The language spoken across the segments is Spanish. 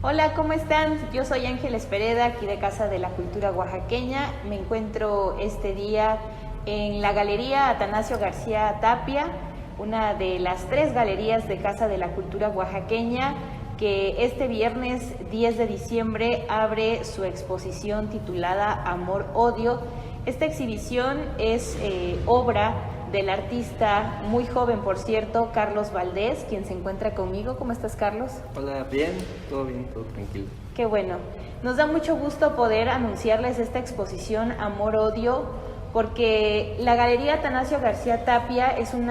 Hola, ¿cómo están? Yo soy Ángeles Pereda, aquí de Casa de la Cultura Oaxaqueña. Me encuentro este día en la Galería Atanasio García Tapia, una de las 3 galerías de Casa de la Cultura Oaxaqueña, que este viernes 10 de diciembre abre su exposición titulada Amor-Odio. Esta exhibición es obra del artista muy joven, por cierto, Carlos Valdés, quien se encuentra conmigo. ¿Cómo estás, Carlos? Hola, bien, todo tranquilo. Qué bueno. Nos da mucho gusto poder anunciarles esta exposición Amor-Odio, porque la Galería Atanasio García Tapia es un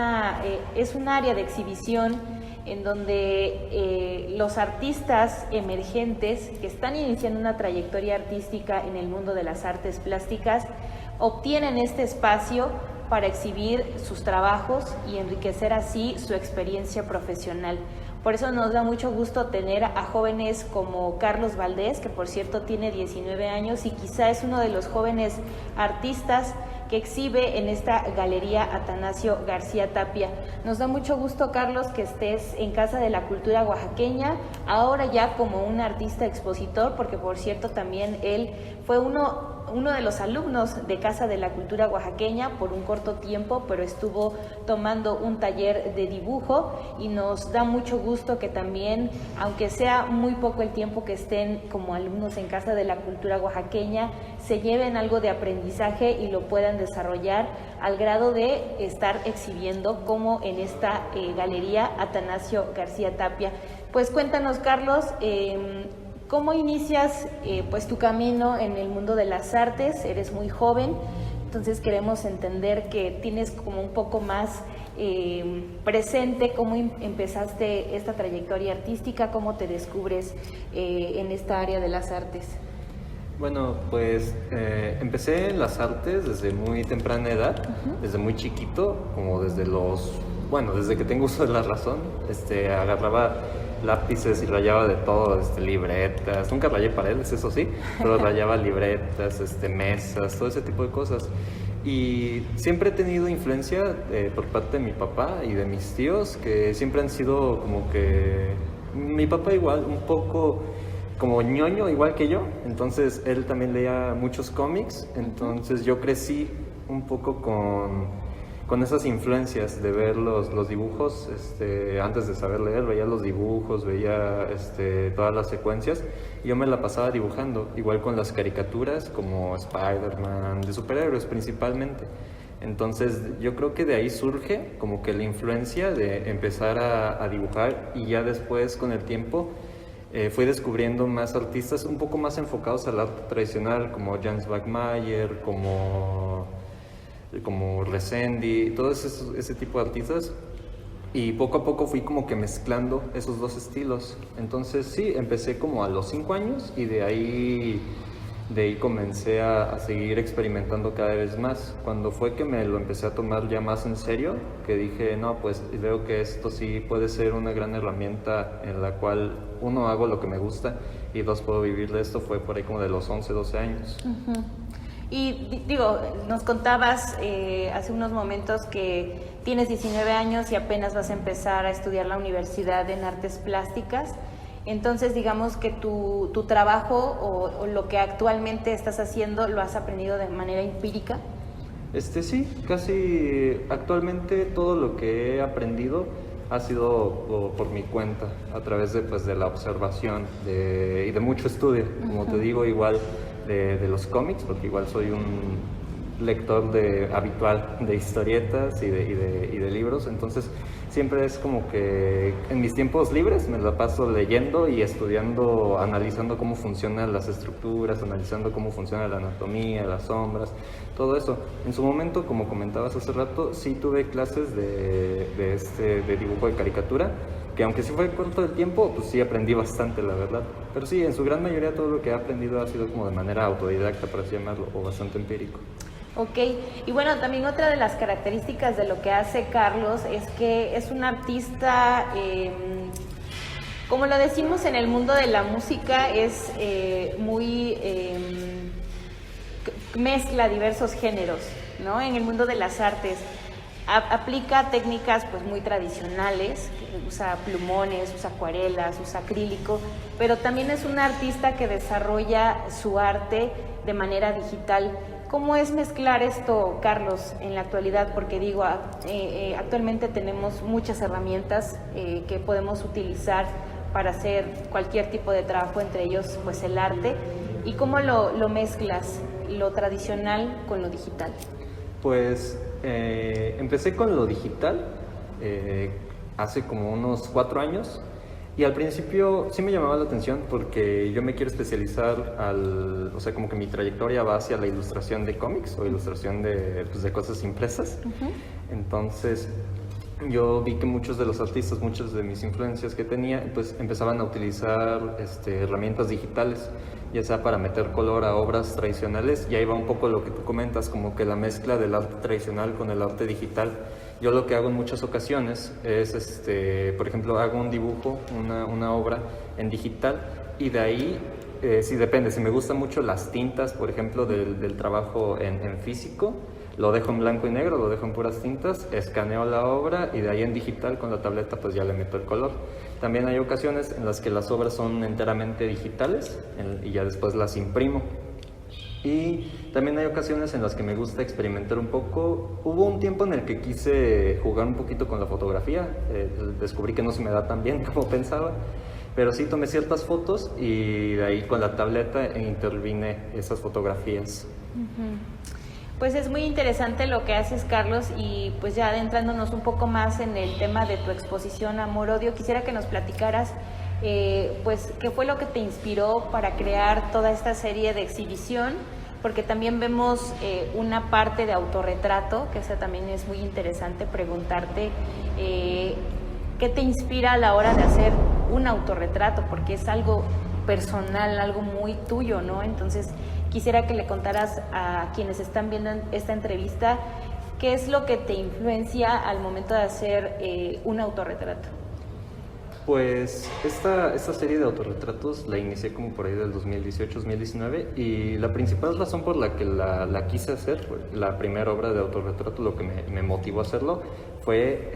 área de exhibición en donde los artistas emergentes que están iniciando una trayectoria artística en el mundo de las artes plásticas obtienen este espacio para exhibir sus trabajos y enriquecer así su experiencia profesional. Por eso nos da mucho gusto tener a jóvenes como Carlos Valdés, que por cierto tiene 19 años y quizá es uno de los jóvenes artistas que exhibe en esta Galería Atanasio García Tapia. Nos da mucho gusto, Carlos, que estés en Casa de la Cultura Oaxaqueña, ahora ya como un artista expositor, porque por cierto también él fue uno de los alumnos de Casa de la Cultura Oaxaqueña por un corto tiempo, pero estuvo tomando un taller de dibujo y nos da mucho gusto que también, aunque sea muy poco el tiempo que estén como alumnos en Casa de la Cultura Oaxaqueña, se lleven algo de aprendizaje y lo puedan desarrollar al grado de estar exhibiendo como en esta Galería Atanasio García Tapia. Pues cuéntanos, Carlos, ¿cómo inicias pues tu camino en el mundo de las artes? Eres muy joven, entonces queremos entender que tienes como un poco más presente cómo empezaste esta trayectoria artística, cómo te descubres en esta área de las artes. Bueno, pues empecé en las artes desde muy temprana edad, desde muy chiquito, como desde que tengo uso de la razón, agarraba lápices y rayaba de todo, libretas, nunca rayé paredes, eso sí, pero rayaba libretas, mesas, todo ese tipo de cosas. Y siempre he tenido influencia por parte de mi papá y de mis tíos, que siempre han sido como que, mi papá igual, un poco como ñoño, igual que yo, entonces él también leía muchos cómics, entonces yo crecí un poco con esas influencias de ver los dibujos, antes de saber leer, veía los dibujos, veía todas las secuencias, y yo me la pasaba dibujando, igual con las caricaturas como Spider-Man, de superhéroes principalmente. Entonces yo creo que de ahí surge como que la influencia de empezar a dibujar, y ya después con el tiempo fui descubriendo más artistas un poco más enfocados al arte tradicional, como Jans Backmayer, como Resendi, todo ese tipo de artistas, y poco a poco fui como que mezclando esos dos estilos. Entonces sí, empecé como a los 5 años y de ahí comencé a seguir experimentando cada vez más. Cuando fue que me lo empecé a tomar ya más en serio, que dije, no, pues veo que esto sí puede ser una gran herramienta en la cual, uno, hago lo que me gusta, y dos, puedo vivir de esto, fue por ahí como de los 11, 12 años. Uh-huh. Y digo, nos contabas hace unos momentos que tienes 19 años y apenas vas a empezar a estudiar la universidad en artes plásticas. Entonces, digamos que tu trabajo o lo que actualmente estás haciendo lo has aprendido de manera empírica. Sí, casi actualmente todo lo que he aprendido ha sido por mi cuenta, a través de la observación y de mucho estudio. Como te digo, igual de los cómics, porque igual soy un lector habitual de historietas y de libros, entonces siempre es como que en mis tiempos libres me la paso leyendo y estudiando, analizando cómo funcionan las estructuras, analizando cómo funciona la anatomía, las sombras, todo eso. En su momento, como comentabas hace rato, sí tuve clases de dibujo de caricatura, que aunque sí fue corto el tiempo, pues sí aprendí bastante, la verdad. Pero sí, en su gran mayoría todo lo que he aprendido ha sido como de manera autodidacta, por así llamarlo, o bastante empírico. Ok, y bueno, también otra de las características de lo que hace Carlos es que es un artista, como lo decimos en el mundo de la música, es muy mezcla diversos géneros, ¿no? En el mundo de las artes aplica técnicas pues muy tradicionales, que usa plumones, usa acuarelas, usa acrílico, pero también es un artista que desarrolla su arte de manera digital. ¿Cómo es mezclar esto, Carlos, en la actualidad? Porque digo, actualmente tenemos muchas herramientas que podemos utilizar para hacer cualquier tipo de trabajo, entre ellos pues el arte. ¿Y cómo lo mezclas, lo tradicional con lo digital? Pues empecé con lo digital hace como unos 4 años. Y al principio sí me llamaba la atención porque yo me quiero especializar o sea, como que mi trayectoria va hacia la ilustración de cómics o ilustración de cosas impresas. Uh-huh. Entonces yo vi que muchos de los artistas, muchas de mis influencias que tenía, pues empezaban a utilizar herramientas digitales, ya sea para meter color a obras tradicionales, y ahí va un poco lo que tú comentas, como que la mezcla del arte tradicional con el arte digital. Yo lo que hago en muchas ocasiones es, por ejemplo, hago un dibujo, una obra en digital, y de ahí, sí depende, si me gustan mucho las tintas, por ejemplo, del trabajo en físico, lo dejo en blanco y negro, lo dejo en puras tintas, escaneo la obra y de ahí en digital con la tableta pues ya le meto el color. También hay ocasiones en las que las obras son enteramente digitales y ya después las imprimo. Y también hay ocasiones en las que me gusta experimentar un poco. Hubo un tiempo en el que quise jugar un poquito con la fotografía, descubrí que no se me da tan bien como pensaba, pero sí tomé ciertas fotos y de ahí con la tableta intervine esas fotografías. Uh-huh. Pues es muy interesante lo que haces, Carlos, y pues ya adentrándonos un poco más en el tema de tu exposición Amor-Odio, quisiera que nos platicaras pues qué fue lo que te inspiró para crear toda esta serie de exhibición, porque también vemos una parte de autorretrato, que esa también es muy interesante preguntarte qué te inspira a la hora de hacer un autorretrato, porque es algo personal, algo muy tuyo, ¿no? Entonces quisiera que le contaras a quienes están viendo esta entrevista qué es lo que te influencia al momento de hacer un autorretrato. Pues esta serie de autorretratos la inicié como por ahí del 2018-2019 y la principal razón por la que la quise hacer, la primera obra de autorretrato, lo que me motivó a hacerlo fue,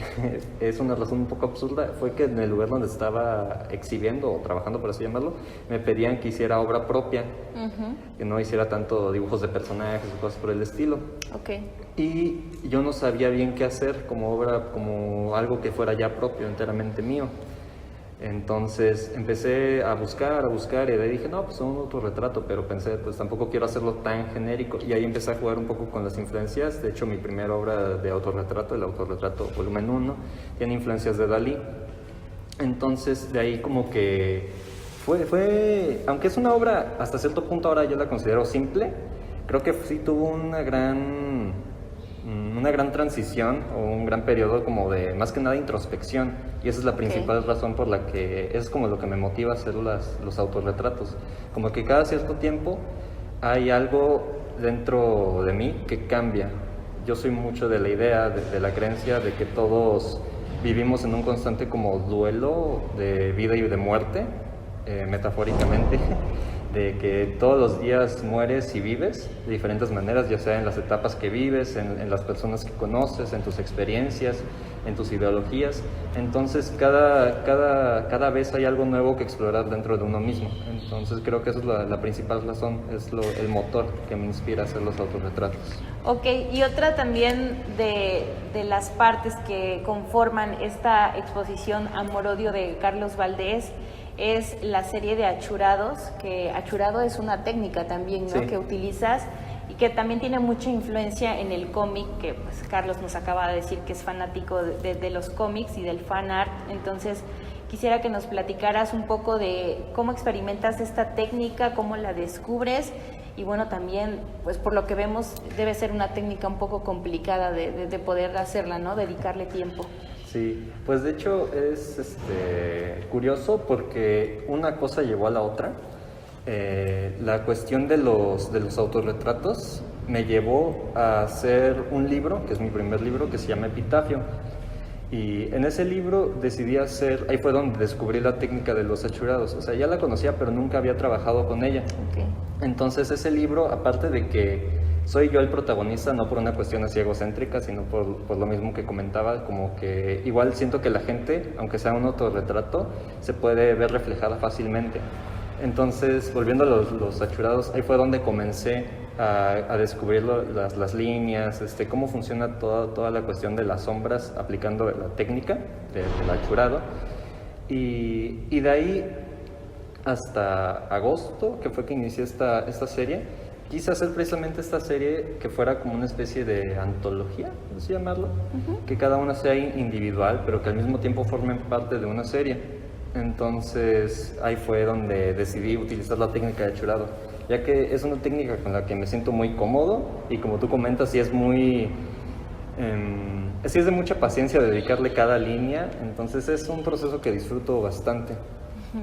es una razón un poco absurda, fue que en el lugar donde estaba exhibiendo o trabajando, por así llamarlo, me pedían que hiciera obra propia, uh-huh, que no hiciera tanto dibujos de personajes o cosas por el estilo. Okay. Y yo no sabía bien qué hacer como obra, como algo que fuera ya propio, enteramente mío. Entonces empecé a buscar y de ahí dije, no, pues un autorretrato, pero pensé, pues tampoco quiero hacerlo tan genérico, y ahí empecé a jugar un poco con las influencias. De hecho, mi primera obra de autorretrato, el autorretrato volumen 1, tiene influencias de Dalí. Entonces de ahí como que fue, aunque es una obra hasta cierto punto ahora yo la considero simple, creo que sí tuvo una gran transición o un gran periodo como de, más que nada, introspección, y esa es la principal razón por la que es como lo que me motiva a hacer los autorretratos, como que cada cierto tiempo hay algo dentro de mí que cambia. Yo soy mucho de la idea, de la creencia de que todos vivimos en un constante como duelo de vida y de muerte, metafóricamente, de que todos los días mueres y vives de diferentes maneras, ya sea en las etapas que vives, en las personas que conoces, en tus experiencias, en tus ideologías. Entonces cada vez hay algo nuevo que explorar dentro de uno mismo. Entonces creo que esa es la principal razón, es el motor que me inspira a hacer los autorretratos. Ok, y otra también de las partes que conforman esta exposición Amor-Odio de Carlos Valdés es la serie de achurados, que achurado es una técnica también, ¿no? Sí. Que utilizas y que también tiene mucha influencia en el cómic, que pues Carlos nos acaba de decir que es fanático de los cómics y del fan art. Entonces quisiera que nos platicaras un poco de cómo experimentas esta técnica, cómo la descubres, y bueno, también pues por lo que vemos debe ser una técnica un poco complicada de poder hacerla, ¿no? Dedicarle tiempo. Sí, pues de hecho es curioso porque una cosa llevó a la otra. La cuestión de los autorretratos me llevó a hacer un libro, que es mi primer libro, que se llama Epitafio. Y en ese libro decidí hacer, ahí fue donde descubrí la técnica de los achurados. O sea, ya la conocía, pero nunca había trabajado con ella. Okay. Entonces ese libro, aparte de que soy yo el protagonista, no por una cuestión así egocéntrica, sino por lo mismo que comentaba, como que igual siento que la gente, aunque sea un autorretrato, se puede ver reflejada fácilmente. Entonces, volviendo a los achurados, ahí fue donde comencé a descubrir las líneas, cómo funciona toda la cuestión de las sombras aplicando la técnica del achurado. Y de ahí hasta agosto, que fue que inicié esta serie, quise hacer precisamente esta serie que fuera como una especie de antología, no sé llamarlo, que cada una sea individual, pero que al mismo tiempo formen parte de una serie. Entonces ahí fue donde decidí utilizar la técnica de achurado, ya que es una técnica con la que me siento muy cómodo y como tú comentas, sí es muy... sí es de mucha paciencia dedicarle cada línea, entonces es un proceso que disfruto bastante.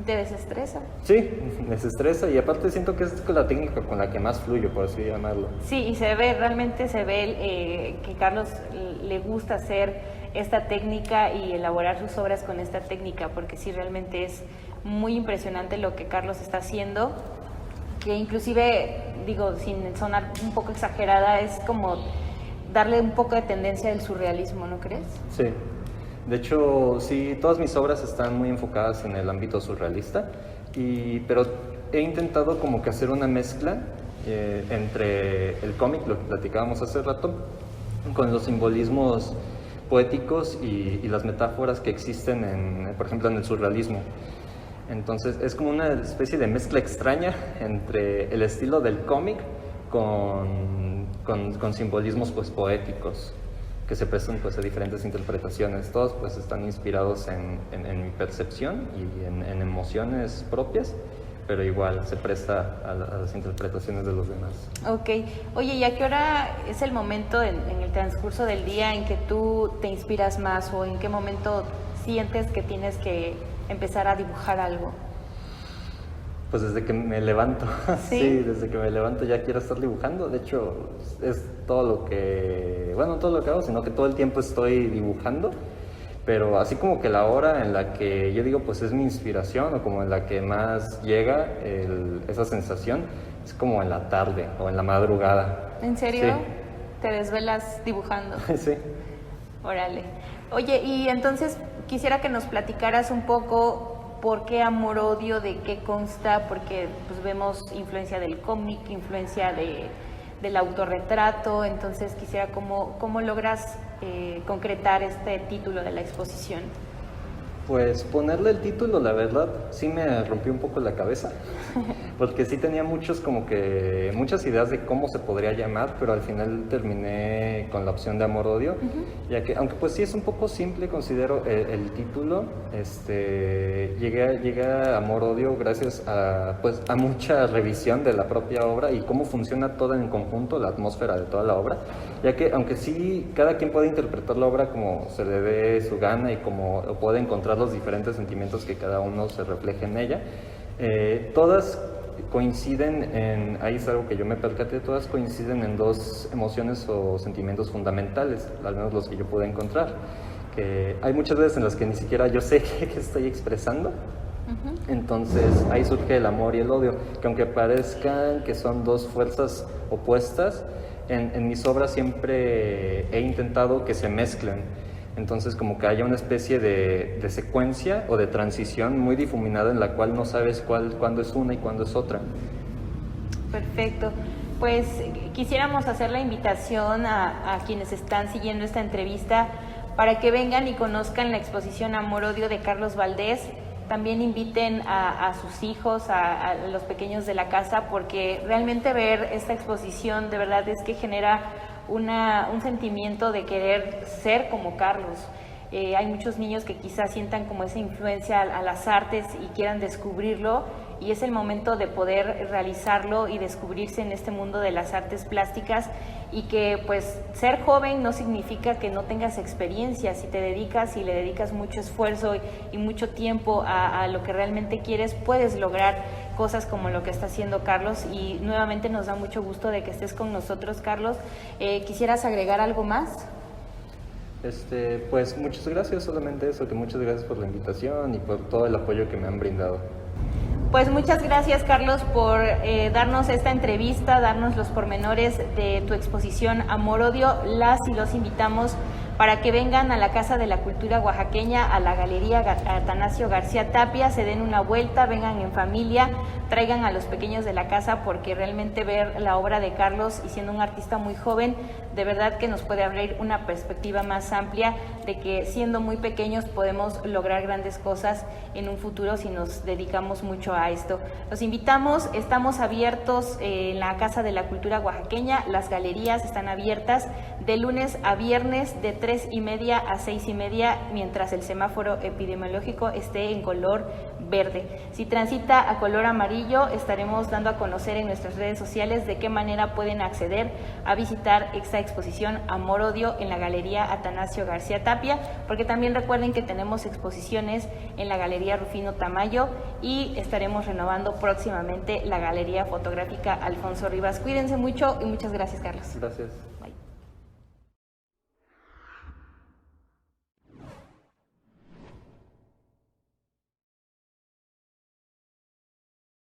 ¿Te desestresa? Sí, desestresa y aparte siento que es la técnica con la que más fluyo, por así llamarlo. Sí, y realmente se ve que Carlos le gusta hacer esta técnica y elaborar sus obras con esta técnica, porque sí, realmente es muy impresionante lo que Carlos está haciendo, que inclusive, digo, sin sonar un poco exagerada, es como darle un poco de tendencia del surrealismo, ¿no crees? Sí. De hecho, sí, todas mis obras están muy enfocadas en el ámbito surrealista, pero he intentado como que hacer una mezcla entre el cómic, lo que platicábamos hace rato, con los simbolismos poéticos y las metáforas que existen, por ejemplo, en el surrealismo. Entonces, es como una especie de mezcla extraña entre el estilo del cómic con simbolismos pues, poéticos, que se prestan pues, a diferentes interpretaciones. Todos pues, están inspirados en mi percepción y en emociones propias, pero igual se presta a las interpretaciones de los demás. Ok. Oye, ¿y a qué hora es el momento en el transcurso del día en que tú te inspiras más o en qué momento sientes que tienes que empezar a dibujar algo? Pues desde que me levanto. ¿Sí? Sí, desde que me levanto ya quiero estar dibujando. De hecho, es todo lo que hago, sino que todo el tiempo estoy dibujando. Pero así como que la hora en la que yo digo, pues es mi inspiración o como en la que más llega esa sensación, es como en la tarde o en la madrugada. ¿En serio? Sí. ¿Te desvelas dibujando? Sí. Órale. Oye, y entonces quisiera que nos platicaras un poco por qué amor-odio, de qué consta, porque pues vemos influencia del cómic, influencia del autorretrato, entonces quisiera cómo logras concretar este título de la exposición. Pues ponerle el título, la verdad, sí me rompió un poco la cabeza, porque sí tenía muchas ideas de cómo se podría llamar, pero al final terminé con la opción de amor-odio, ya que, aunque pues sí es un poco simple, considero el título, llegué a amor-odio gracias a mucha revisión de la propia obra y cómo funciona toda en conjunto, la atmósfera de toda la obra, ya que aunque sí cada quien puede interpretar la obra como se le dé su gana y como puede encontrar los diferentes sentimientos que cada uno se refleje en ella, todas coinciden ahí es algo que yo me percaté, todas coinciden en dos emociones o sentimientos fundamentales, al menos los que yo pude encontrar, que hay muchas veces en las que ni siquiera yo sé qué estoy expresando. Entonces ahí surge el amor y el odio, que aunque parezcan que son dos fuerzas opuestas, en mis obras siempre he intentado que se mezclen. Entonces como que haya una especie de secuencia o de transición muy difuminada en la cual no sabes cuándo es una y cuándo es otra. Perfecto. Pues quisiéramos hacer la invitación a quienes están siguiendo esta entrevista para que vengan y conozcan la exposición Amor-Odio de Carlos Valdés. También inviten a sus hijos, a los pequeños de la casa, porque realmente ver esta exposición de verdad es que genera un sentimiento de querer ser como Carlos. Hay muchos niños que quizás sientan como esa influencia a las artes y quieran descubrirlo, y es el momento de poder realizarlo y descubrirse en este mundo de las artes plásticas, y que pues ser joven no significa que no tengas experiencia. Si te dedicas y le dedicas mucho esfuerzo y mucho tiempo a lo que realmente quieres, puedes lograr cosas como lo que está haciendo Carlos, y nuevamente nos da mucho gusto de que estés con nosotros, Carlos. ¿Quisieras agregar algo más? Pues muchas gracias, solamente eso, que muchas gracias por la invitación y por todo el apoyo que me han brindado. Pues muchas gracias, Carlos, por darnos esta entrevista, darnos los pormenores de tu exposición Amor-Odio. Las y los invitamos para que vengan a la Casa de la Cultura Oaxaqueña, a la Galería Atanasio García Tapia, se den una vuelta, vengan en familia, traigan a los pequeños de la casa, porque realmente ver la obra de Carlos, y siendo un artista muy joven, de verdad que nos puede abrir una perspectiva más amplia de que siendo muy pequeños podemos lograr grandes cosas en un futuro si nos dedicamos mucho a esto. Los invitamos, estamos abiertos en la Casa de la Cultura Oaxaqueña, las galerías están abiertas de lunes a viernes de 3:30 a 6:30, mientras el semáforo epidemiológico esté en color verde. Si transita a color amarillo, estaremos dando a conocer en nuestras redes sociales de qué manera pueden acceder a visitar esta exposición Amor-Odio en la Galería Atanasio García Tapia, porque también recuerden que tenemos exposiciones en la Galería Rufino Tamayo y estaremos renovando próximamente la Galería Fotográfica Alfonso Rivas. Cuídense mucho y muchas gracias, Carlos. Gracias.